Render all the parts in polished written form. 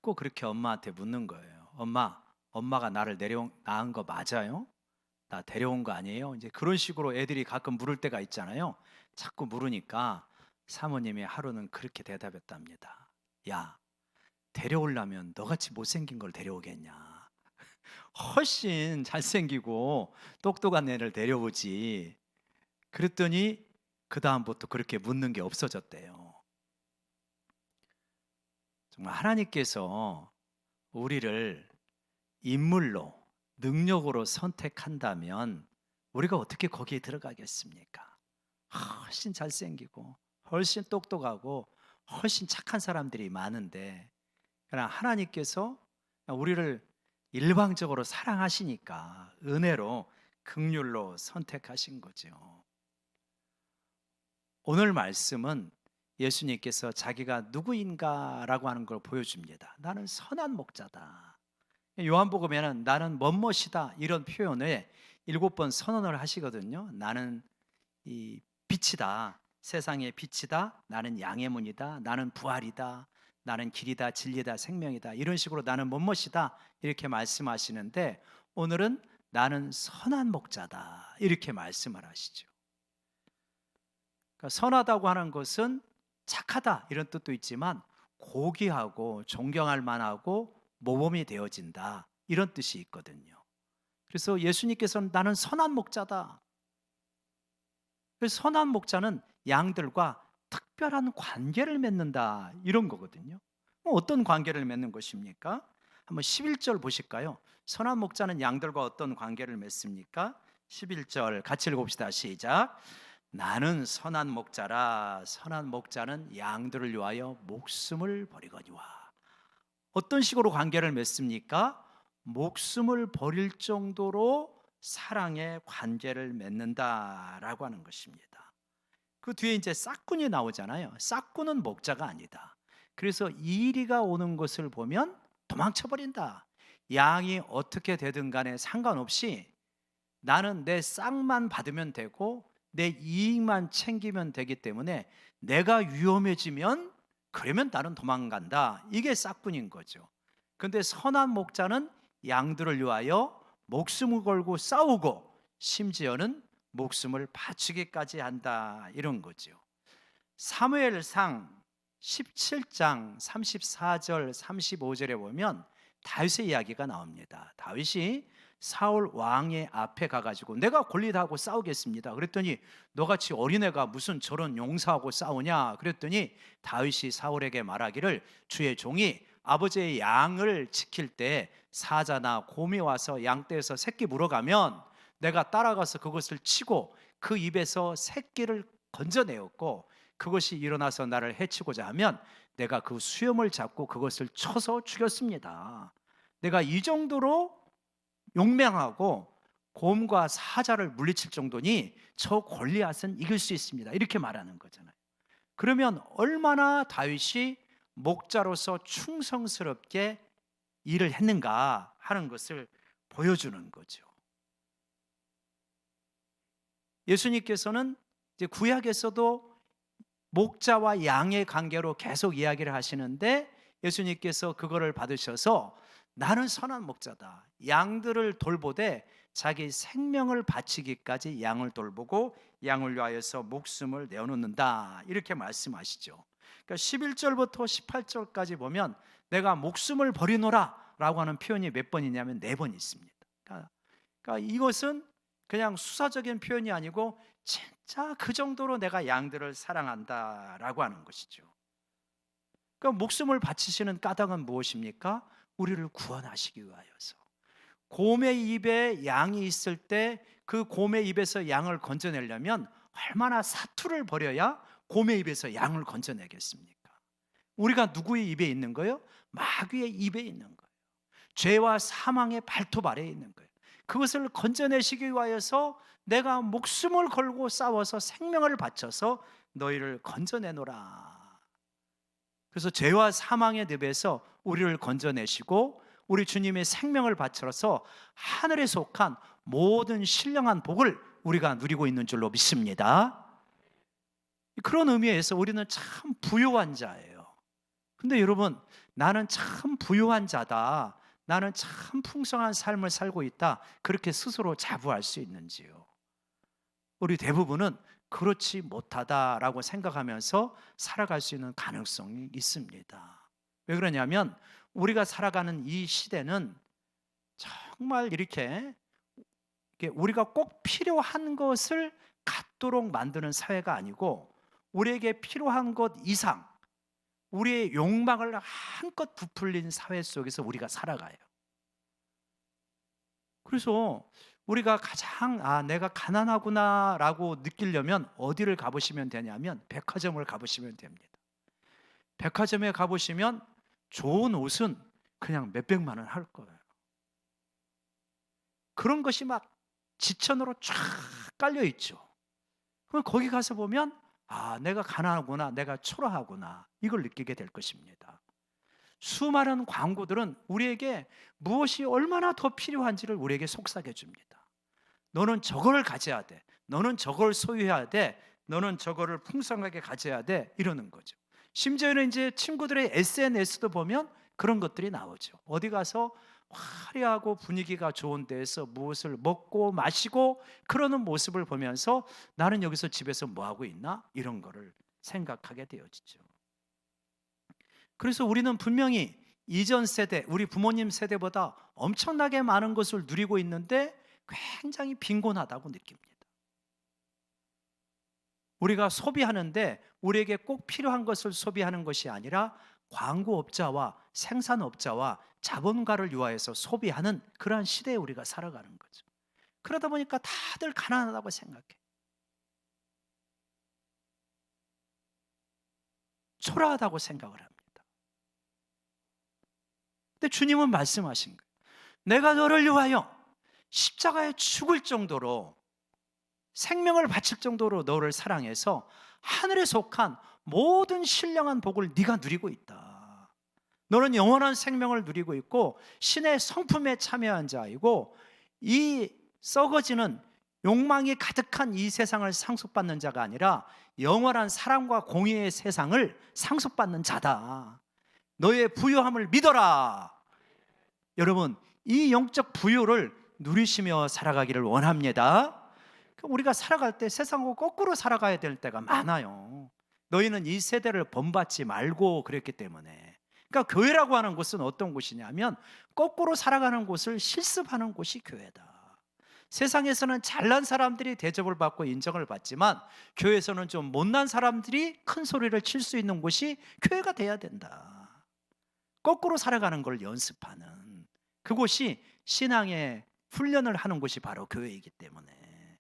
자꾸 그렇게 엄마한테 묻는 거예요. 엄마가 나를 낳은 거 맞아요? 나 데려온 거 아니에요? 이제 그런 식으로 애들이 가끔 물을 때가 있잖아요. 자꾸 물으니까 사모님이 하루는 그렇게 대답했답니다. 야, 데려오려면 너같이 못생긴 걸 데려오겠냐? 훨씬 잘생기고 똑똑한 애를 데려오지. 그랬더니 그다음부터 그렇게 묻는 게 없어졌대요. 정말 하나님께서 우리를 인물로, 능력으로 선택한다면 우리가 어떻게 거기에 들어가겠습니까? 훨씬 잘생기고 훨씬 똑똑하고 훨씬 착한 사람들이 많은데, 그러나 하나님께서 우리를 일방적으로 사랑하시니까 은혜로, 긍휼로 선택하신 거죠. 오늘 말씀은 예수님께서 자기가 누구인가라고 하는 걸 보여줍니다. 나는 선한 목자다. 요한복음에는 나는 멋멋이다 이런 표현을 7번 선언을 하시거든요. 나는 이 빛이다. 세상의 빛이다. 나는 양의 문이다. 나는 부활이다. 나는 길이다. 진리다. 생명이다. 이런 식으로 나는 멋멋이다. 이렇게 말씀하시는데, 오늘은 나는 선한 목자다. 이렇게 말씀을 하시죠. 그러니까 선하다고 하는 것은 착하다 이런 뜻도 있지만, 고귀하고 존경할 만하고 모범이 되어진다 이런 뜻이 있거든요. 그래서 예수님께서는 나는 선한 목자다. 그래서 선한 목자는 양들과 특별한 관계를 맺는다 이런 거거든요. 어떤 관계를 맺는 것입니까? 한번 11절 보실까요? 선한 목자는 양들과 어떤 관계를 맺습니까? 11절 같이 읽읍시다. 시작. 나는 선한 목자라. 선한 목자는 양들을 위하여 목숨을 버리거니와. 어떤 식으로 관계를 맺습니까? 목숨을 버릴 정도로 사랑의 관계를 맺는다라고 하는 것입니다. 그 뒤에 이제 싹군이 나오잖아요. 싹군은 목자가 아니다. 그래서 이리가 오는 것을 보면 도망쳐 버린다. 양이 어떻게 되든 간에 상관없이 나는 내 싹만 받으면 되고 내 이익만 챙기면 되기 때문에 내가 위험해지면 그러면 나는 도망간다. 이게 싹군인 거죠. 그런데 선한 목자는 양들을 위하여 목숨을 걸고 싸우고 심지어는 목숨을 바치기까지 한다 이런 거죠. 사무엘상 17장 34절 35절에 보면 다윗의 이야기가 나옵니다. 다윗이 사울 왕의 앞에 가가지고 내가 골리앗하고 싸우겠습니다. 그랬더니 너같이 어린애가 무슨 저런 용사하고 싸우냐 그랬더니 다윗이 사울에게 말하기를 주의 종이 아버지의 양을 지킬 때 사자나 곰이 와서 양떼에서 새끼 물어가면 내가 따라가서 그것을 치고 그 입에서 새끼를 건져내었고 그것이 일어나서 나를 해치고자 하면 내가 그 수염을 잡고 그것을 쳐서 죽였습니다. 내가 이 정도로 용맹하고 곰과 사자를 물리칠 정도니 저 골리앗은 이길 수 있습니다. 이렇게 말하는 거잖아요. 그러면 얼마나 다윗이 목자로서 충성스럽게 일을 했는가 하는 것을 보여주는 거죠. 예수님께서는 이제 구약에서도 목자와 양의 관계로 계속 이야기를 하시는데 예수님께서 그거를 받으셔서 나는 선한 목자다. 양들을 돌보되 자기 생명을 바치기까지 양을 돌보고 양을 위하여서 목숨을 내어놓는다. 이렇게 말씀하시죠. 그러니까 11절부터 18절까지 보면 내가 목숨을 버리노라 라고 하는 표현이 몇 번이냐면 4번 있습니다. 그러니까 이것은 그냥 수사적인 표현이 아니고 진짜 그 정도로 내가 양들을 사랑한다라고 하는 것이죠. 그러니까 목숨을 바치시는 까닭은 무엇입니까? 우리를 구원하시기 위하여서. 곰의 입에 양이 있을 때 그 곰의 입에서 양을 건져내려면 얼마나 사투를 벌여야 곰의 입에서 양을 건져내겠습니까? 우리가 누구의 입에 있는 거예요? 마귀의 입에 있는 거예요. 죄와 사망의 발톱 아래에 있는 거예요. 그것을 건져내시기 위하여서 내가 목숨을 걸고 싸워서 생명을 바쳐서 너희를 건져내노라. 그래서 죄와 사망의 늪에서 우리를 건져내시고 우리 주님의 생명을 바쳐서 하늘에 속한 모든 신령한 복을 우리가 누리고 있는 줄로 믿습니다. 그런 의미에서 우리는 참 부유한 자예요. 근데 여러분, 나는 참 부유한 자다, 나는 참 풍성한 삶을 살고 있다, 그렇게 스스로 자부할 수 있는지요? 우리 대부분은 그렇지 못하다라고 생각하면서 살아갈 수 있는 가능성이 있습니다. 왜 그러냐면 우리가 살아가는 이 시대는 정말 이렇게 우리가 꼭 필요한 것을 갖도록 만드는 사회가 아니고, 우리에게 필요한 것 이상 우리의 욕망을 한껏 부풀린 사회 속에서 우리가 살아가요. 그래서 우리가 가장 내가 가난하구나라고 느끼려면 어디를 가보시면 되냐면 백화점을 가보시면 됩니다. 백화점에 가보시면 좋은 옷은 그냥 몇백만 원 할 거예요. 그런 것이 막 지천으로 쫙 깔려 있죠. 그럼 거기 가서 보면 내가 가난하구나, 내가 초라하구나, 이걸 느끼게 될 것입니다. 수많은 광고들은 우리에게 무엇이 얼마나 더 필요한지를 우리에게 속삭여 줍니다. 너는 저걸 가져야 돼, 너는 저걸 소유해야 돼, 너는 저거를 풍성하게 가져야 돼, 이러는 거죠. 심지어는 이제 친구들의 SNS도 보면 그런 것들이 나오죠. 어디 가서 화려하고 분위기가 좋은 데에서 무엇을 먹고 마시고 그러는 모습을 보면서 나는 여기서 집에서 뭐 하고 있나? 이런 거를 생각하게 되어지죠. 그래서 우리는 분명히 이전 세대, 우리 부모님 세대보다 엄청나게 많은 것을 누리고 있는데 굉장히 빈곤하다고 느낍니다. 우리가 소비하는데 우리에게 꼭 필요한 것을 소비하는 것이 아니라 광고업자와 생산업자와 자본가를 위하여서 소비하는 그러한 시대에 우리가 살아가는 거죠. 그러다 보니까 다들 가난하다고 생각해. 초라하다고 생각을 합니다. 근데 주님은 말씀하신 거예요. 내가 너를 위하여 십자가에 죽을 정도로, 생명을 바칠 정도로 너를 사랑해서 하늘에 속한 모든 신령한 복을 네가 누리고 있다. 너는 영원한 생명을 누리고 있고 신의 성품에 참여한 자이고, 이 썩어지는 욕망이 가득한 이 세상을 상속받는 자가 아니라 영원한 사랑과 공의의 세상을 상속받는 자다. 너의 부유함을 믿어라. 여러분, 이 영적 부유를 누리시며 살아가기를 원합니다. 우리가 살아갈 때 세상하고 거꾸로 살아가야 될 때가 많아요. 너희는 이 세대를 본받지 말고 그랬기 때문에. 그러니까 교회라고 하는 곳은 어떤 곳이냐면 거꾸로 살아가는 곳을 실습하는 곳이 교회다. 세상에서는 잘난 사람들이 대접을 받고 인정을 받지만 교회에서는 좀 못난 사람들이 큰 소리를 칠 수 있는 곳이 교회가 돼야 된다. 거꾸로 살아가는 걸 연습하는 그곳이 신앙의 훈련을 하는 곳이 바로 교회이기 때문에.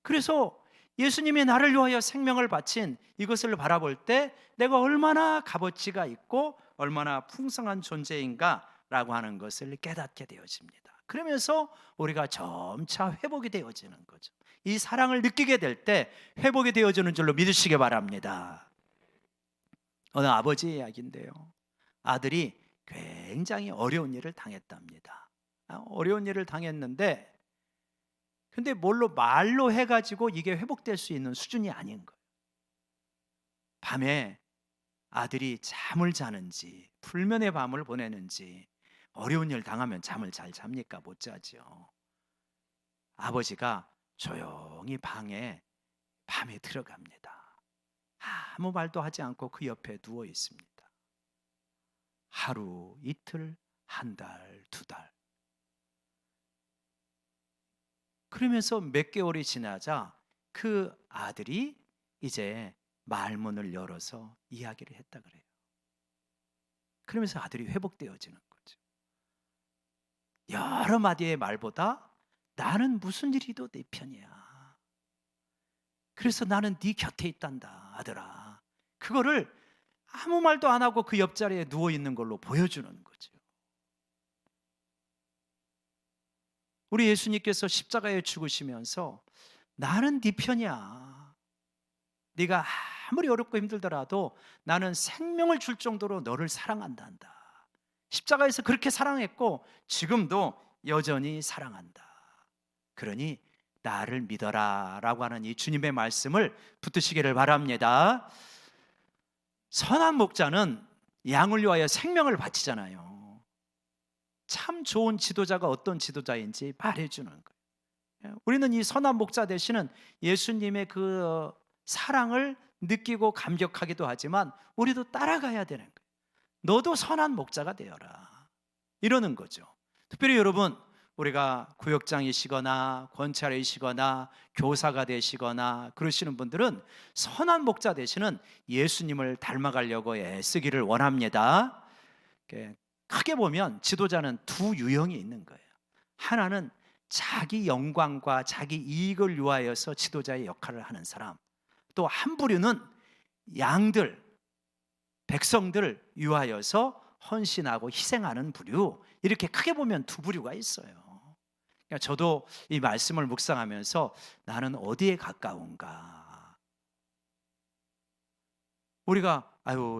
그래서 예수님이 나를 위하여 생명을 바친 이것을 바라볼 때 내가 얼마나 값어치가 있고 얼마나 풍성한 존재인가 라고 하는 것을 깨닫게 되어집니다. 그러면서 우리가 점차 회복이 되어지는 거죠. 이 사랑을 느끼게 될 때 회복이 되어지는 줄로 믿으시기 바랍니다. 어느 아버지 이야기인데요, 아들이 굉장히 어려운 일을 당했답니다. 어려운 일을 당했는데 근데 말로 해가지고 이게 회복될 수 있는 수준이 아닌 거예요. 밤에 아들이 잠을 자는지 불면의 밤을 보내는지, 어려운 일 당하면 잠을 잘 잡니까? 못 자죠. 아버지가 조용히 방에 밤에 들어갑니다. 아무 말도 하지 않고 그 옆에 누워 있습니다. 하루, 이틀, 한 달, 두 달. 그러면서 몇 개월이 지나자 그 아들이 이제 말문을 열어서 이야기를 했다 그래요. 그러면서 아들이 회복되어지는 거죠. 여러 마디의 말보다 나는 무슨 일이도 내 편이야. 그래서 나는 네 곁에 있단다, 아들아. 그거를 아무 말도 안 하고 그 옆자리에 누워 있는 걸로 보여주는 거죠. 우리 예수님께서 십자가에 죽으시면서 나는 네 편이야. 네가 아무리 어렵고 힘들더라도 나는 생명을 줄 정도로 너를 사랑한단다. 십자가에서 그렇게 사랑했고 지금도 여전히 사랑한다. 그러니 나를 믿어라 라고 하는 이 주님의 말씀을 붙드시기를 바랍니다. 선한 목자는 양을 위하여 생명을 바치잖아요. 참 좋은 지도자가 어떤 지도자인지 말해주는 거예요. 우리는 이 선한 목자 되시는 예수님의 그 사랑을 느끼고 감격하기도 하지만 우리도 따라가야 되는 거예요. 너도 선한 목자가 되어라, 이러는 거죠. 특별히 여러분, 우리가 구역장이시거나 권찰이시거나 교사가 되시거나 그러시는 분들은 선한 목자 되시는 예수님을 닮아가려고 애쓰기를 원합니다. 크게 보면 지도자는 두 유형이 있는 거예요. 하나는 자기 영광과 자기 이익을 위하여서 지도자의 역할을 하는 사람, 또 한 부류는 양들, 백성들을 위하여서 헌신하고 희생하는 부류, 이렇게 크게 보면 두 부류가 있어요. 그러니까 저도 이 말씀을 묵상하면서 나는 어디에 가까운가? 우리가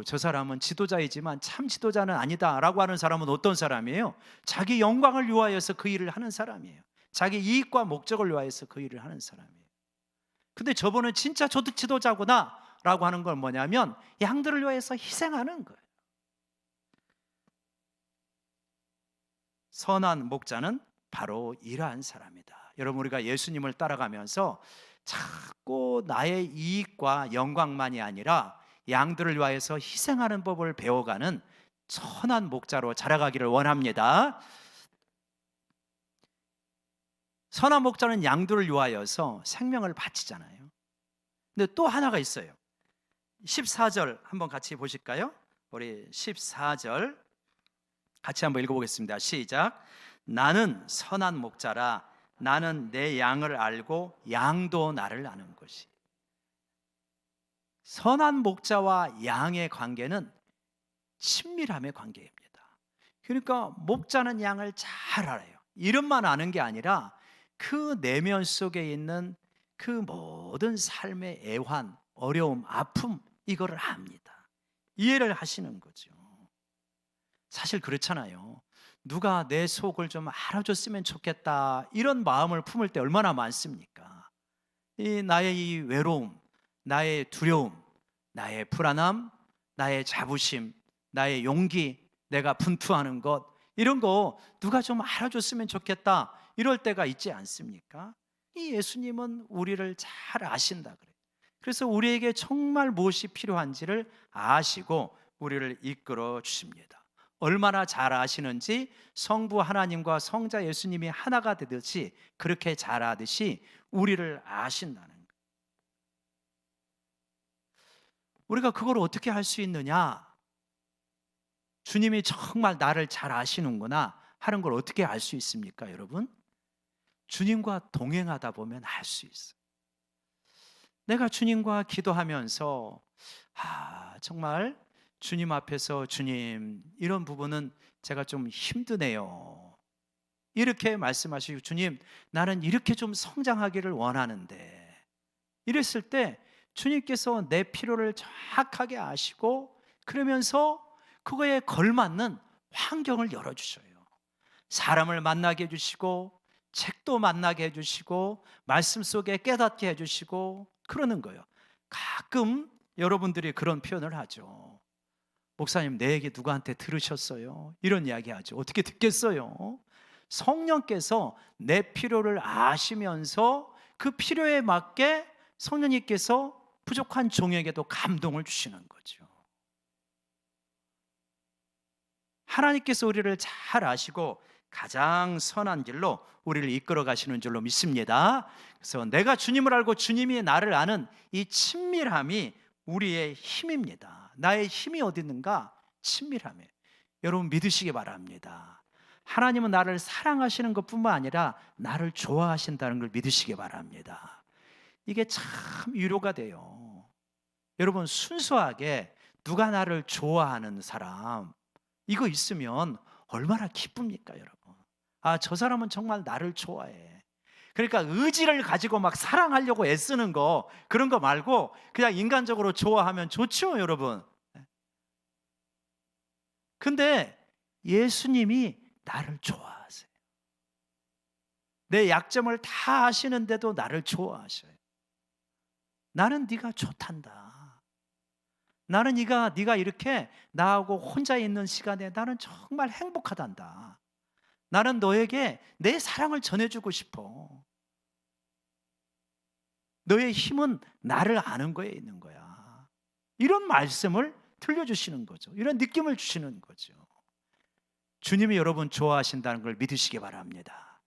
저 사람은 지도자이지만 참 지도자는 아니다라고 하는 사람은 어떤 사람이에요? 자기 영광을 위하여서 그 일을 하는 사람이에요. 자기 이익과 목적을 위하여서 그 일을 하는 사람이에요. 근데 저분은 진짜 저도 지도자구나 라고 하는 건 뭐냐면 양들을 위해서 희생하는 거예요. 선한 목자는 바로 이러한 사람이다. 여러분, 우리가 예수님을 따라가면서 자꾸 나의 이익과 영광만이 아니라 양들을 위하여서 희생하는 법을 배워가는 선한 목자로 자라가기를 원합니다. 선한 목자는 양들을 위하여서 생명을 바치잖아요. 근데 또 하나가 있어요. 14절 한번 같이 보실까요? 우리 14절 같이 한번 읽어보겠습니다. 시작. 나는 선한 목자라. 나는 내 양을 알고 양도 나를 아는 것이. 선한 목자와 양의 관계는 친밀함의 관계입니다. 그러니까 목자는 양을 잘 알아요. 이름만 아는 게 아니라 그 내면 속에 있는 그 모든 삶의 애환, 어려움, 아픔, 이거를 압니다. 이해를 하시는 거죠. 사실 그렇잖아요. 누가 내 속을 좀 알아줬으면 좋겠다, 이런 마음을 품을 때 얼마나 많습니까? 나의 이 외로움, 나의 두려움, 나의 불안함, 나의 자부심, 나의 용기, 내가 분투하는 것, 이런 거 누가 좀 알아줬으면 좋겠다, 이럴 때가 있지 않습니까? 이 예수님은 우리를 잘 아신다 그래요. 그래서 우리에게 정말 무엇이 필요한지를 아시고 우리를 이끌어 주십니다. 얼마나 잘 아시는지 성부 하나님과 성자 예수님이 하나가 되듯이 그렇게 잘 아듯이 우리를 아신다는 거예요. 우리가 그걸 어떻게 할 수 있느냐? 주님이 정말 나를 잘 아시는구나 하는 걸 어떻게 알 수 있습니까, 여러분? 주님과 동행하다 보면 알 수 있어요. 내가 주님과 기도하면서 정말 주님 앞에서 주님, 이런 부분은 제가 좀 힘드네요, 이렇게 말씀하시고, 주님, 나는 이렇게 좀 성장하기를 원하는데, 이랬을 때 주님께서 내 필요를 정확하게 아시고 그러면서 그거에 걸맞는 환경을 열어주셔요. 사람을 만나게 해주시고 책도 만나게 해주시고 말씀 속에 깨닫게 해주시고 그러는 거예요. 가끔 여러분들이 그런 표현을 하죠. 목사님, 내 얘기 누구한테 들으셨어요? 이런 이야기 하죠. 어떻게 듣겠어요? 성령께서 내 필요를 아시면서 그 필요에 맞게 성령님께서 부족한 종에게도 감동을 주시는 거죠. 하나님께서 우리를 잘 아시고 가장 선한 길로 우리를 이끌어 가시는 줄로 믿습니다. 그래서 내가 주님을 알고 주님이 나를 아는 이 친밀함이 우리의 힘입니다. 나의 힘이 어디 있는가? 친밀함에. 여러분 믿으시기 바랍니다. 하나님은 나를 사랑하시는 것뿐만 아니라 나를 좋아하신다는 걸 믿으시기 바랍니다. 이게 참 위로가 돼요. 여러분, 순수하게 누가 나를 좋아하는 사람, 이거 있으면 얼마나 기쁩니까, 여러분? 저 사람은 정말 나를 좋아해. 그러니까 의지를 가지고 막 사랑하려고 애쓰는 거, 그런 거 말고 그냥 인간적으로 좋아하면 좋죠, 여러분. 근데 예수님이 나를 좋아하세요. 내 약점을 다 아시는데도 나를 좋아하셔요. 나는 네가 좋단다. 나는 네가 이렇게 나하고 혼자 있는 시간에 나는 정말 행복하단다. 나는 너에게 내 사랑을 전해주고 싶어. 너의 힘은 나를 아는 거에 있는 거야. 이런 말씀을 들려주시는 거죠. 이런 느낌을 주시는 거죠. 주님이 여러분 좋아하신다는 걸 믿으시기 바랍니다.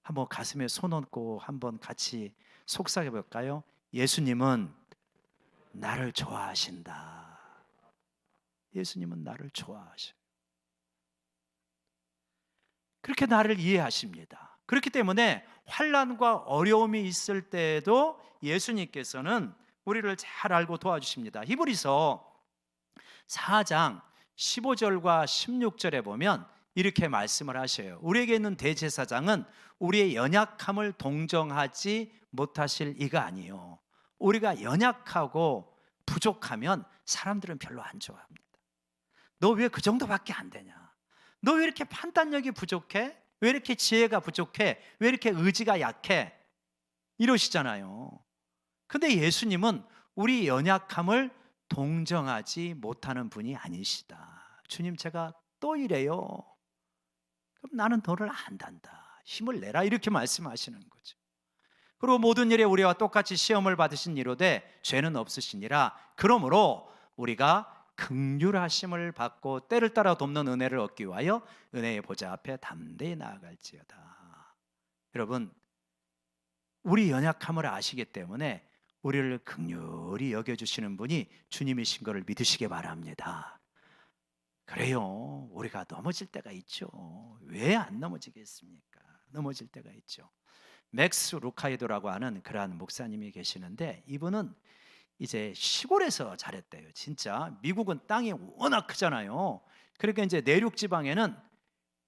한번 가슴에 손 얹고 한번 같이 속삭여 볼까요? 예수님은 나를 좋아하신다. 예수님은 나를 좋아하셔요. 그렇게 나를 이해하십니다. 그렇기 때문에 환난과 어려움이 있을 때에도 예수님께서는 우리를 잘 알고 도와주십니다. 히브리서 4장 15절과 16절에 보면 이렇게 말씀을 하셔요. 우리에게 있는 대제사장은 우리의 연약함을 동정하지 못하실 이가 아니요, 우리가 연약하고 부족하면 사람들은 별로 안 좋아합니다. 너 왜 그 정도밖에 안 되냐? 너 왜 이렇게 판단력이 부족해? 왜 이렇게 지혜가 부족해? 왜 이렇게 의지가 약해? 이러시잖아요. 근데 예수님은 우리 연약함을 동정하지 못하는 분이 아니시다. 주님, 제가 또 이래요. 그럼 나는 너를 안단다. 힘을 내라. 이렇게 말씀하시는 거죠. 그리고 모든 일에 우리와 똑같이 시험을 받으신 이로되 죄는 없으시니라. 그러므로 우리가 긍휼하심을 받고 때를 따라 돕는 은혜를 얻기 위하여 은혜의 보좌 앞에 담대히 나아갈지어다. 여러분, 우리 연약함을 아시기 때문에 우리를 긍휼히 여겨주시는 분이 주님이신 것을 믿으시기 바랍니다. 그래요, 우리가 넘어질 때가 있죠. 왜 안 넘어지겠습니까? 넘어질 때가 있죠. 맥스 루카이도라고 하는 그러한 목사님이 계시는데, 이분은 이제 시골에서 자랬대요. 진짜 미국은 땅이 워낙 크잖아요. 그러니까 이제 내륙 지방에는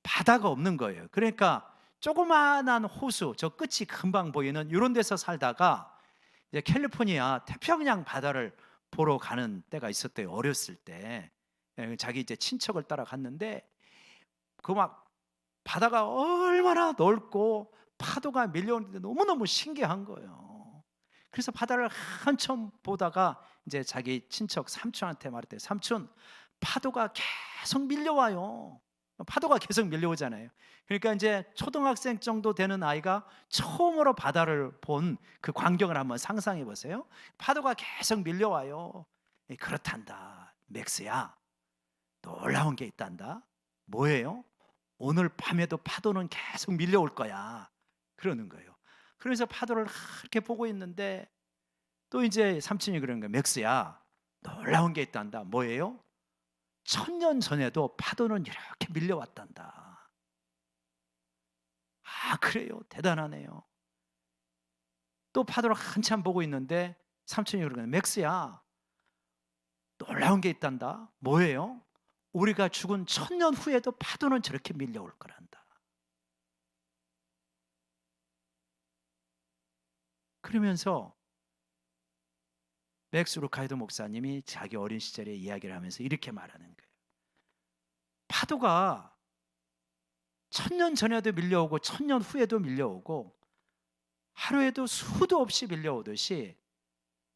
바다가 없는 거예요. 그러니까 조그마한 호수, 저 끝이 금방 보이는 이런 데서 살다가 이제 캘리포니아 태평양 바다를 보러 가는 때가 있었대요. 어렸을 때. 자기 이제 친척을 따라 갔는데 그 막 바다가 얼마나 넓고 파도가 밀려오는데 너무너무 신기한 거예요. 그래서 바다를 한참 보다가 이제 자기 친척 삼촌한테 말했대요. 삼촌, 파도가 계속 밀려와요. 파도가 계속 밀려오잖아요. 그러니까 이제 초등학생 정도 되는 아이가 처음으로 바다를 본 그 광경을 한번 상상해 보세요. 파도가 계속 밀려와요. 그렇단다. 맥스야, 놀라운 게 있단다. 뭐예요? 오늘 밤에도 파도는 계속 밀려올 거야. 그러는 거예요. 그래서 파도를 이렇게 보고 있는데 또 이제 삼촌이 그러는 거예요. 맥스야, 놀라운 게 있단다. 뭐예요? 1000년 전에도 파도는 이렇게 밀려왔단다. 아, 그래요? 대단하네요. 또 파도를 한참 보고 있는데 삼촌이 그러는 거예요. 맥스야, 놀라운 게 있단다. 뭐예요? 우리가 죽은 1000년 후에도 파도는 저렇게 밀려올 거란다. 그러면서 맥스 루카이도 목사님이 자기 어린 시절의 이야기를 하면서 이렇게 말하는 거예요. 파도가 1000년 전에도 밀려오고 1000년 후에도 밀려오고 하루에도 수도 없이 밀려오듯이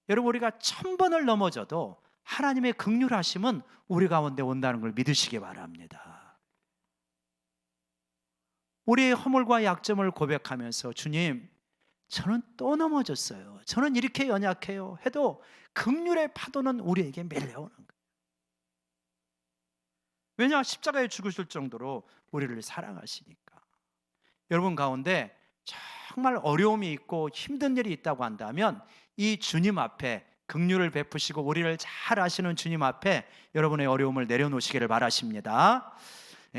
여러분, 우리가 1000번을 넘어져도 하나님의 긍휼하심은 우리 가운데 온다는 걸 믿으시기 바랍니다. 우리의 허물과 약점을 고백하면서 주님, 저는 또 넘어졌어요. 저는 이렇게 연약해요. 해도 긍휼의 파도는 우리에게 밀려오는 거예요. 왜냐? 십자가에 죽으실 정도로 우리를 사랑하시니까. 여러분 가운데 정말 어려움이 있고 힘든 일이 있다고 한다면 이 주님 앞에 긍휼을 베푸시고 우리를 잘 아시는 주님 앞에 여러분의 어려움을 내려놓으시기를 바라십니다.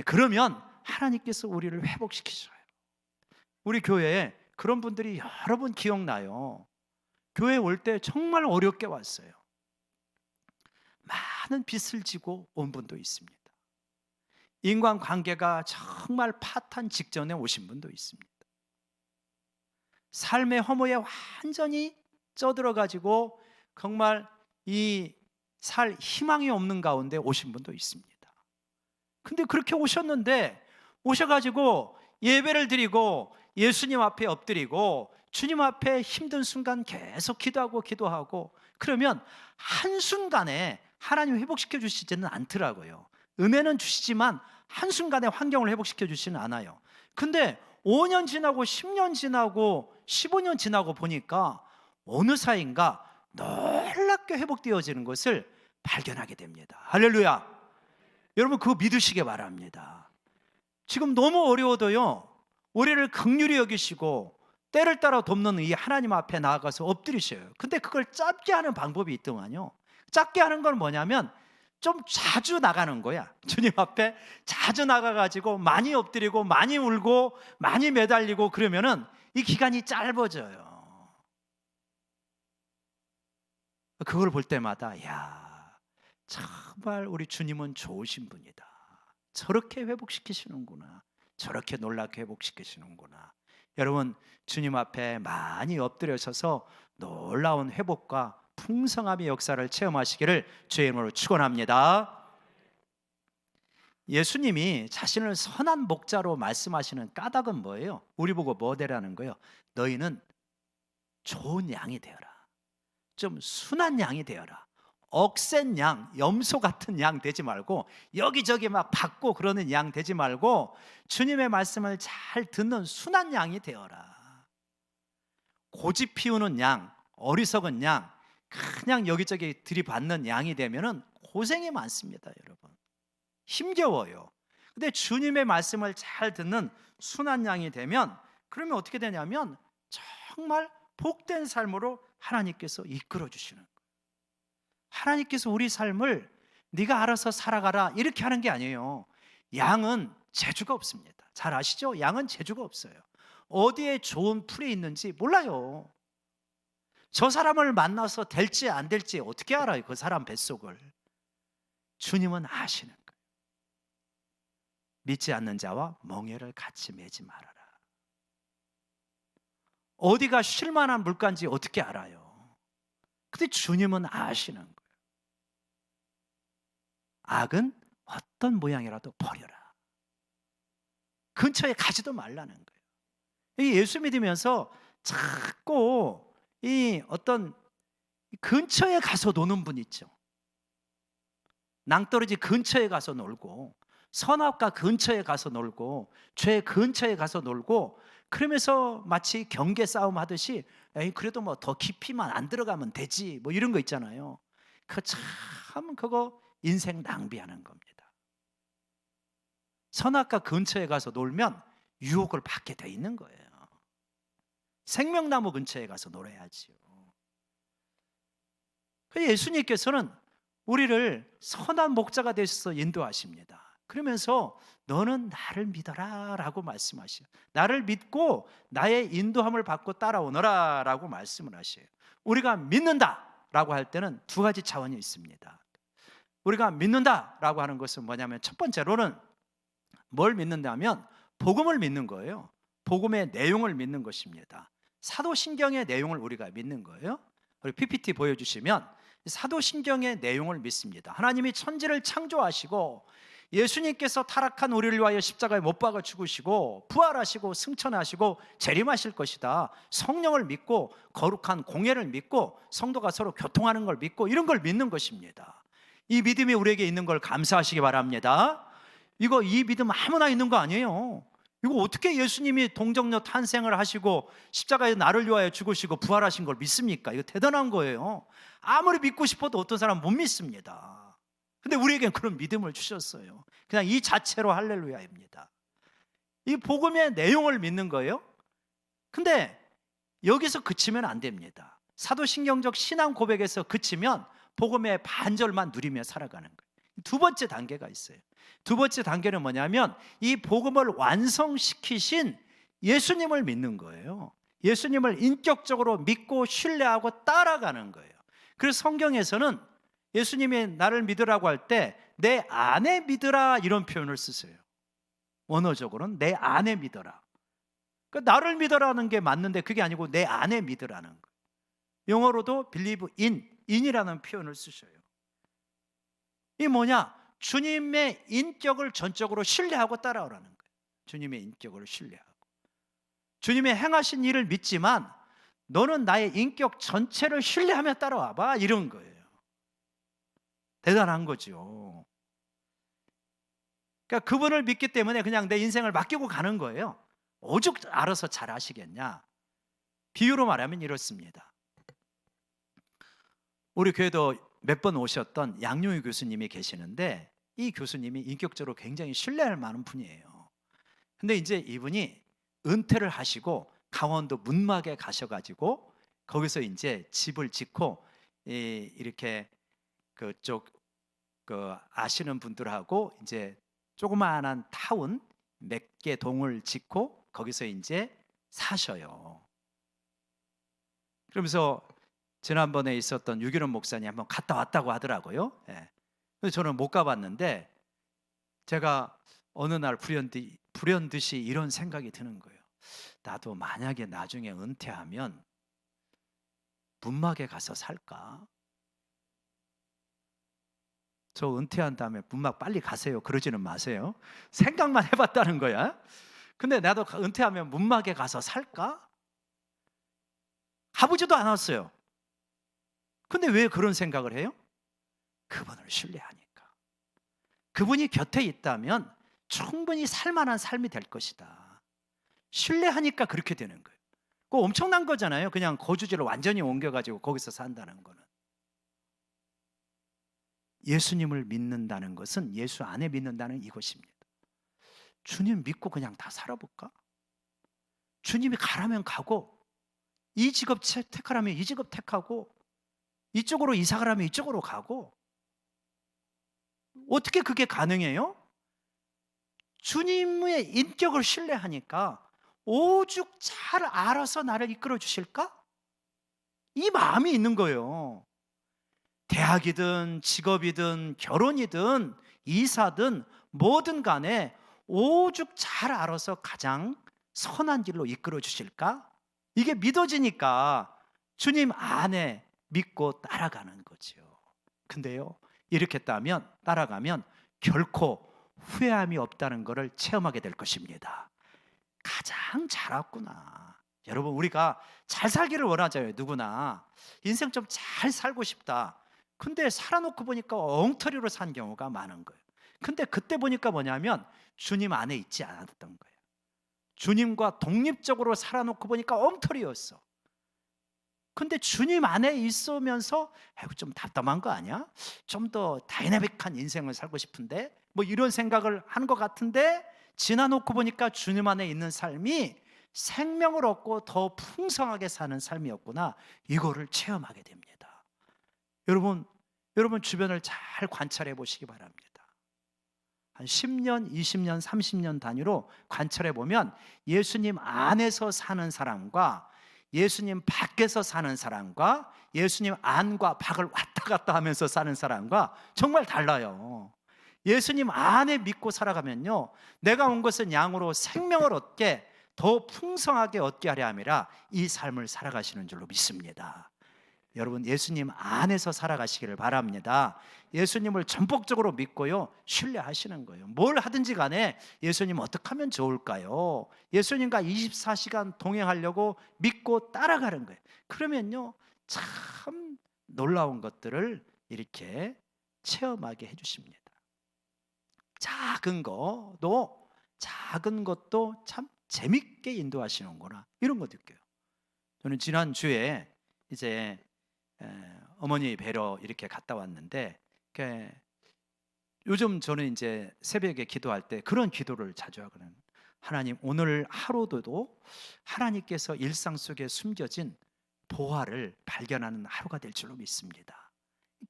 그러면 하나님께서 우리를 회복시키셔요. 우리 교회에 그런 분들이 여러 분 기억나요. 교회 올 때 정말 어렵게 왔어요. 많은 빚을 지고 온 분도 있습니다. 인간관계가 정말 파탄 직전에 오신 분도 있습니다. 삶의 허무에 완전히 쪄들어가지고 정말 이 살 희망이 없는 가운데 오신 분도 있습니다. 근데 그렇게 오셨는데 오셔가지고 예배를 드리고 예수님 앞에 엎드리고 주님 앞에 힘든 순간 계속 기도하고 그러면 한순간에 하나님 회복시켜 주시지는 않더라고요. 은혜는 주시지만 한순간에 환경을 회복시켜 주시는 않아요. 근데 5년 지나고 10년 지나고 15년 지나고 보니까 어느 사이인가 놀랍게 회복되어지는 것을 발견하게 됩니다. 할렐루야. 여러분 그거 믿으시기 바랍니다. 지금 너무 어려워도요, 우리를 긍휼히 여기시고 때를 따라 돕는 이 하나님 앞에 나아가서 엎드리셔요. 근데 그걸 짧게 하는 방법이 있더만요. 짧게 하는 건 뭐냐면 좀 자주 나가는 거야. 주님 앞에 자주 나가가지고 많이 엎드리고 많이 울고 많이 매달리고 그러면은 이 기간이 짧아져요. 그걸 볼 때마다 야, 정말 우리 주님은 좋으신 분이다. 저렇게 회복시키시는구나. 저렇게 놀랍게 회복시키시는구나. 여러분 주님 앞에 많이 엎드려서서 놀라운 회복과 풍성함의 역사를 체험하시기를 주의 이름으로 축원합니다. 예수님이 자신을 선한 목자로 말씀하시는 까닭은 뭐예요? 우리 보고 뭐 되라는 거예요? 너희는 좋은 양이 되어라. 좀 순한 양이 되어라. 억센 양, 염소 같은 양 되지 말고 여기저기 막 받고 그러는 양 되지 말고 주님의 말씀을 잘 듣는 순한 양이 되어라. 고집 피우는 양, 어리석은 양, 그냥 여기저기 들이받는 양이 되면은 고생이 많습니다, 여러분. 힘겨워요. 근데 주님의 말씀을 잘 듣는 순한 양이 되면 그러면 어떻게 되냐면 정말 복된 삶으로 하나님께서 이끌어 주시는 거예요. 하나님께서 우리 삶을 네가 알아서 살아가라 이렇게 하는 게 아니에요. 양은 재주가 없습니다. 잘 아시죠? 양은 재주가 없어요. 어디에 좋은 풀이 있는지 몰라요. 저 사람을 만나서 될지 안 될지 어떻게 알아요? 그 사람 뱃속을. 주님은 아시는 거예요. 믿지 않는 자와 멍에를 같이 매지 말아라. 어디가 쉴만한 물가인지 어떻게 알아요? 근데 주님은 아시는 거예요. 악은 어떤 모양이라도 버려라. 근처에 가지도 말라는 거예요. 예수 믿으면서 자꾸 이 어떤 근처에 가서 노는 분 있죠. 낭떠러지 근처에 가서 놀고 선악과 근처에 가서 놀고 죄 근처에 가서 놀고 그러면서 마치 경계 싸움 하듯이 에이 그래도 뭐 더 깊이만 안 들어가면 되지 뭐 이런 거 있잖아요. 그거 인생 낭비하는 겁니다. 선악과 근처에 가서 놀면 유혹을 받게 돼 있는 거예요. 생명나무 근처에 가서 놀아야지요. 예수님께서는 우리를 선한 목자가 되셔서 인도하십니다. 그러면서 너는 나를 믿어라 라고 말씀하셔요. 나를 믿고 나의 인도함을 받고 따라오너라 라고 말씀을 하셔요. 우리가 믿는다 라고 할 때는 두 가지 차원이 있습니다. 우리가 믿는다 라고 하는 것은 뭐냐면 첫 번째로는 뭘 믿는다면 복음을 믿는 거예요. 복음의 내용을 믿는 것입니다. 사도신경의 내용을 우리가 믿는 거예요. 우리 PPT 보여주시면 사도신경의 내용을 믿습니다. 하나님이 천지를 창조하시고 예수님께서 타락한 우리를 위하여 십자가에 못 박아 죽으시고 부활하시고 승천하시고 재림하실 것이다. 성령을 믿고 거룩한 공예를 믿고 성도가 서로 교통하는 걸 믿고 이런 걸 믿는 것입니다. 이 믿음이 우리에게 있는 걸 감사하시기 바랍니다. 이 믿음 아무나 있는 거 아니에요. 이거 어떻게 예수님이 동정녀 탄생을 하시고 십자가에 나를 위하여 죽으시고 부활하신 걸 믿습니까? 이거 대단한 거예요. 아무리 믿고 싶어도 어떤 사람은 못 믿습니다. 근데 우리에겐 그런 믿음을 주셨어요. 그냥 이 자체로 할렐루야입니다. 이 복음의 내용을 믿는 거예요. 근데 여기서 그치면 안 됩니다. 사도신경적 신앙 고백에서 그치면 복음의 반절만 누리며 살아가는 거예요. 두 번째 단계가 있어요. 두 번째 단계는 뭐냐면 이 복음을 완성시키신 예수님을 믿는 거예요. 예수님을 인격적으로 믿고 신뢰하고 따라가는 거예요. 그래서 성경에서는 예수님이 나를 믿으라고 할 때 내 안에 믿으라 이런 표현을 쓰세요. 원어적으로는 내 안에 믿어라. 그러니까 나를 믿어라는 게 맞는데 그게 아니고 내 안에 믿으라는 거예요. 영어로도 believe in이라는 표현을 쓰셔요. 이 뭐냐? 주님의 인격을 전적으로 신뢰하고 따라오라는 거예요. 주님의 인격을 신뢰하고 주님의 행하신 일을 믿지만 너는 나의 인격 전체를 신뢰하며 따라와봐 이런 거예요. 대단한 거죠. 그러니까 그분을 믿기 때문에 그냥 내 인생을 맡기고 가는 거예요. 오죽 알아서 잘 하시겠냐. 비유로 말하면 이렇습니다. 우리 교회도 몇 번 오셨던 양용희 교수님이 계시는데, 이 교수님이 인격적으로 굉장히 신뢰할 만한 분이에요. 근데 이제 이분이 은퇴를 하시고 강원도 문막에 가셔가지고 거기서 이제 집을 짓고, 이렇게 그쪽 아시는 분들하고 이제 조그마한 타운 몇 개 동을 짓고 거기서 이제 사셔요. 그러면서 지난번에 있었던 유기론 목사님 한번 갔다 왔다고 하더라고요. 예. 근데 저는 못 가봤는데, 제가 어느 날 불현듯이 이런 생각이 드는 거예요. 나도 만약에 나중에 은퇴하면 문막에 가서 살까? 저 은퇴한 다음에 문막 빨리 가세요 그러지는 마세요. 생각만 해봤다는 거야. 근데 나도 은퇴하면 문막에 가서 살까? 가보지도 않았어요. 근데 왜 그런 생각을 해요? 그분을 신뢰하니까. 그분이 곁에 있다면 충분히 살만한 삶이 될 것이다. 신뢰하니까 그렇게 되는 거예요. 그거 엄청난 거잖아요. 그냥 거주지를 완전히 옮겨가지고 거기서 산다는 거는. 예수님을 믿는다는 것은 예수 안에 믿는다는 이것입니다. 주님 믿고 그냥 다 살아볼까? 주님이 가라면 가고, 이 직업 택하라면 이 직업 택하고, 이쪽으로 이사 가라면 이쪽으로 가고. 어떻게 그게 가능해요? 주님의 인격을 신뢰하니까 오죽 잘 알아서 나를 이끌어 주실까? 이 마음이 있는 거예요. 대학이든 직업이든 결혼이든 이사든 뭐든 간에 오죽 잘 알아서 가장 선한 길로 이끌어 주실까? 이게 믿어지니까 주님 안에 믿고 따라가는 거죠. 근데요, 이렇게 따라가면 결코 후회함이 없다는 것을 체험하게 될 것입니다. 가장 잘 왔구나. 여러분, 우리가 잘 살기를 원하잖아요. 누구나 인생 좀 잘 살고 싶다. 근데 살아놓고 보니까 엉터리로 산 경우가 많은 거예요. 근데 그때 보니까 뭐냐면 주님 안에 있지 않았던 거예요. 주님과 독립적으로 살아놓고 보니까 엉터리였어. 근데 주님 안에 있으면서 좀 답답한 거 아니야? 좀 더 다이나믹한 인생을 살고 싶은데, 뭐 이런 생각을 하는 것 같은데, 지나놓고 보니까 주님 안에 있는 삶이 생명을 얻고 더 풍성하게 사는 삶이었구나. 이거를 체험하게 됩니다. 여러분 주변을 잘 관찰해 보시기 바랍니다. 한 10년, 20년, 30년 단위로 관찰해 보면 예수님 안에서 사는 사람과 예수님 밖에서 사는 사람과 예수님 안과 밖을 왔다 갔다 하면서 사는 사람과 정말 달라요. 예수님 안에 믿고 살아가면요, 내가 온 것은 양으로 생명을 얻게, 더 풍성하게 얻게 하려 함이라 이 삶을 살아가시는 줄로 믿습니다. 여러분, 예수님 안에서 살아가시기를 바랍니다. 예수님을 전폭적으로 믿고요, 신뢰하시는 거예요. 뭘 하든지 간에 예수님 어떻게 하면 좋을까요? 예수님과 24시간 동행하려고 믿고 따라가는 거예요. 그러면요, 참 놀라운 것들을 이렇게 체험하게 해주십니다. 작은 것도 참 재밌게 인도하시는구나, 이런 거 느껴요. 저는 지난주에 이제 어머니 뵈러 이렇게 갔다 왔는데, 요즘 저는 이제 새벽에 기도할 때 그런 기도를 자주 하거든요. 하나님, 오늘 하루도 하나님께서 일상 속에 숨겨진 보화를 발견하는 하루가 될 줄로 믿습니다.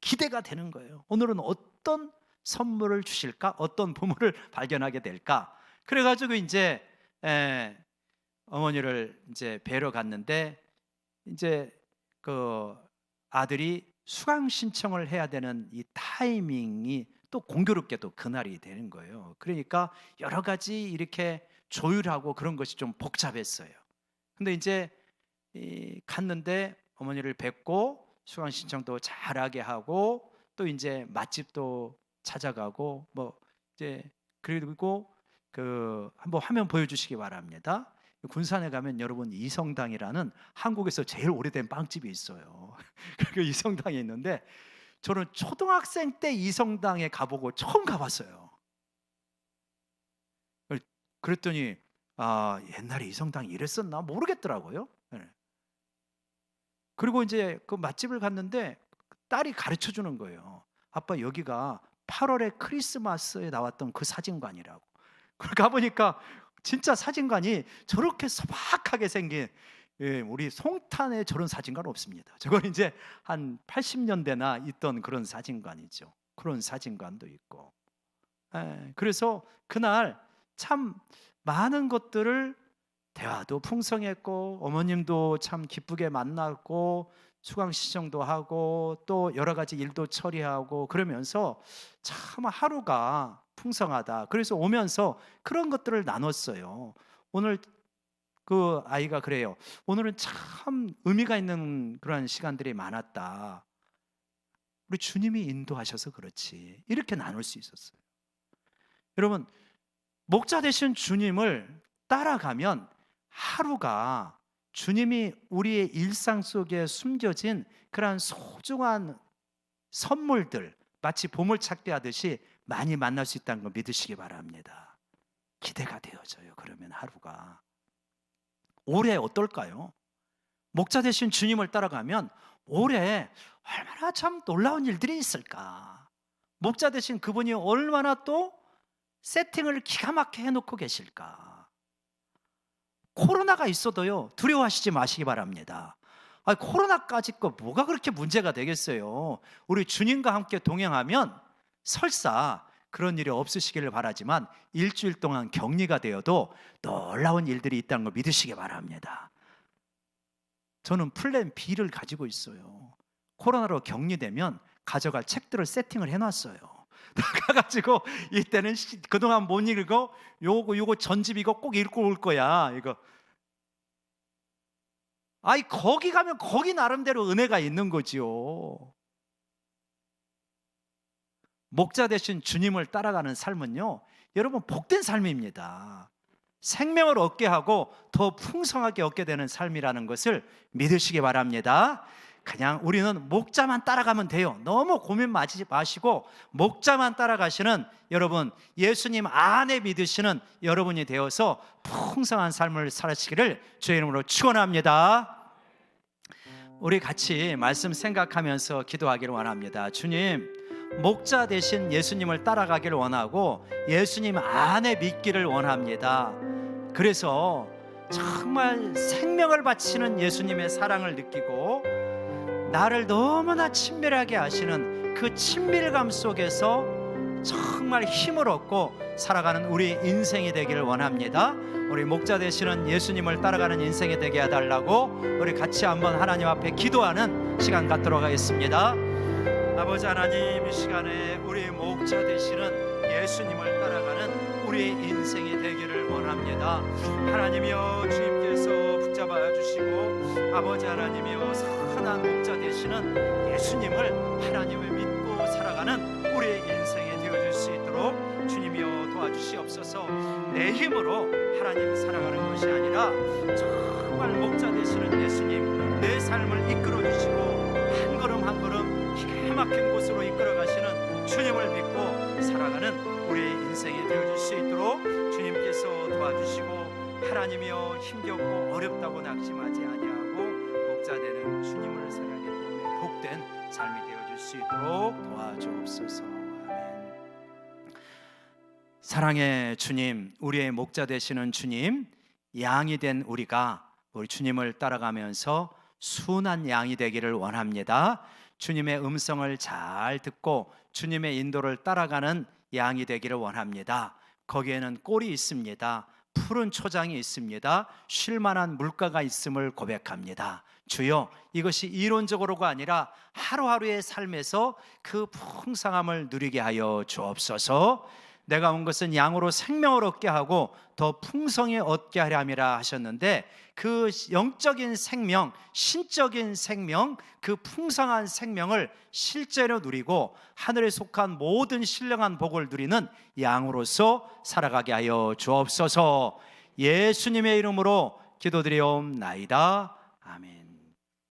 기대가 되는 거예요. 오늘은 어떤 선물을 주실까? 어떤 보물을 발견하게 될까? 그래가지고 이제 어머니를 이제 뵈러 갔는데, 이제 그 아들이 수강 신청을 해야 되는 이 타이밍이 또 공교롭게도 그날이 되는 거예요. 그러니까 여러 가지 이렇게 조율하고 그런 것이 좀 복잡했어요. 근데 이제 갔는데 어머니를 뵙고 수강 신청도 잘하게 하고, 또 이제 맛집도 찾아가고, 뭐 이제 그리고 한번 화면 보여주시기 바랍니다. 군산에 가면 여러분, 이성당이라는 한국에서 제일 오래된 빵집이 있어요. 그 이성당에 있는데 저는 초등학생 때 이성당에 가보고 처음 가봤어요. 그랬더니 옛날에 이성당이 이랬었나 모르겠더라고요. 네. 그리고 이제 그 맛집을 갔는데 딸이 가르쳐 주는 거예요. 아빠, 여기가 8월에 크리스마스에 나왔던 그 사진관이라고. 그걸 가보니까 진짜 사진관이 저렇게 소박하게 생긴, 우리 송탄에 저런 사진관 없습니다. 저건 이제 한 80년대나 있던 그런 사진관이죠. 그런 사진관도 있고. 그래서 그날 참 많은 것들을, 대화도 풍성했고 어머님도 참 기쁘게 만났고 수강시청도 하고 또 여러 가지 일도 처리하고 그러면서 참 하루가 풍성하다. 그래서 오면서 그런 것들을 나눴어요. 오늘 그 아이가 그래요. 오늘은 참 의미가 있는 그런 시간들이 많았다. 우리 주님이 인도하셔서 그렇지. 이렇게 나눌 수 있었어요. 여러분, 목자 되신 주님을 따라가면 하루가 주님이 우리의 일상 속에 숨겨진 그러한 소중한 선물들, 마치 보물찾기 하듯이 많이 만날 수 있다는 걸 믿으시기 바랍니다. 기대가 되어져요. 그러면 하루가. 올해 어떨까요? 목자 되신 주님을 따라가면 올해 얼마나 참 놀라운 일들이 있을까? 목자 되신 그분이 얼마나 또 세팅을 기가 막히게 해놓고 계실까? 코로나가 있어도요, 두려워하시지 마시기 바랍니다. 코로나까지 거 뭐가 그렇게 문제가 되겠어요? 우리 주님과 함께 동행하면 설사 그런 일이 없으시기를 바라지만 일주일 동안 격리가 되어도 놀라운 일들이 있다는 걸 믿으시기 바랍니다. 저는 플랜 B를 가지고 있어요. 코로나로 격리되면 가져갈 책들을 세팅을 해놨어요. 가가지고 이때는 그동안 못 읽고 요거 전집 이거 꼭 읽고 올 거야. 이거. 거기 가면 거기 나름대로 은혜가 있는 거지요. 목자 되신 주님을 따라가는 삶은요, 여러분 복된 삶입니다. 생명을 얻게 하고 더 풍성하게 얻게 되는 삶이라는 것을 믿으시기 바랍니다. 그냥 우리는 목자만 따라가면 돼요. 너무 고민 마시고 목자만 따라가시는 여러분, 예수님 안에 믿으시는 여러분이 되어서 풍성한 삶을 살아시기를 주의 이름으로 축원합니다. 우리 같이 말씀 생각하면서 기도하기를 원합니다. 주님, 목자 되신 예수님을 따라가기를 원하고 예수님 안에 믿기를 원합니다. 그래서 정말 생명을 바치는 예수님의 사랑을 느끼고 나를 너무나 친밀하게 하시는 그 친밀감 속에서 정말 힘을 얻고 살아가는 우리 인생이 되기를 원합니다. 우리 목자 되시는 예수님을 따라가는 인생이 되게 해달라고 우리 같이 한번 하나님 앞에 기도하는 시간 갖도록 하겠습니다. 아버지 하나님, 이 시간에 우리 목자 되시는 예수님을 따라가는 우리의 인생이 되기를 원합니다. 하나님이여, 주님께서 붙잡아 주시고 아버지 하나님이여, 선한 목자 되시는 예수님을 하나님을 믿고 살아가는 우리의 인생이 되어줄 수 있도록 주님이여 도와주시옵소서. 내 힘으로 하나님 살아가는 것이 아니라 정말 목자 되시는 예수님, 내 삶을 이끌어 주시고 한 걸음 한 걸음 기가 막힌 곳으로 이끌어 가시는 주님을 믿고 살아가는 우리의 인생이 되어줄 수 있도록 주님께서 도와주시고 하나님이여, 힘겹고 어렵다고 낙심하지 아니하고 목자 되는 주님을 살아가기 때문에 복된 삶이 되어줄 수 있도록 도와주옵소서. 아멘. 사랑의 주님, 우리의 목자 되시는 주님, 양이 된 우리가 우리 주님을 따라가면서 순한 양이 되기를 원합니다. 주님의 음성을 잘 듣고 주님의 인도를 따라가는 양이 되기를 원합니다. 거기에는 꼴이 있습니다. 푸른 초장이 있습니다. 쉴만한 물가가 있음을 고백합니다. 주여, 이것이 이론적으로가 아니라 하루하루의 삶에서 그 풍성함을 누리게 하여 주옵소서. 내가 온 것은 양으로 생명을 얻게 하고 더 풍성히 얻게 하려 함이라 하셨는데, 그 영적인 생명, 신적인 생명, 그 풍성한 생명을 실제로 누리고 하늘에 속한 모든 신령한 복을 누리는 양으로서 살아가게 하여 주옵소서. 예수님의 이름으로 기도드리옵나이다. 아멘.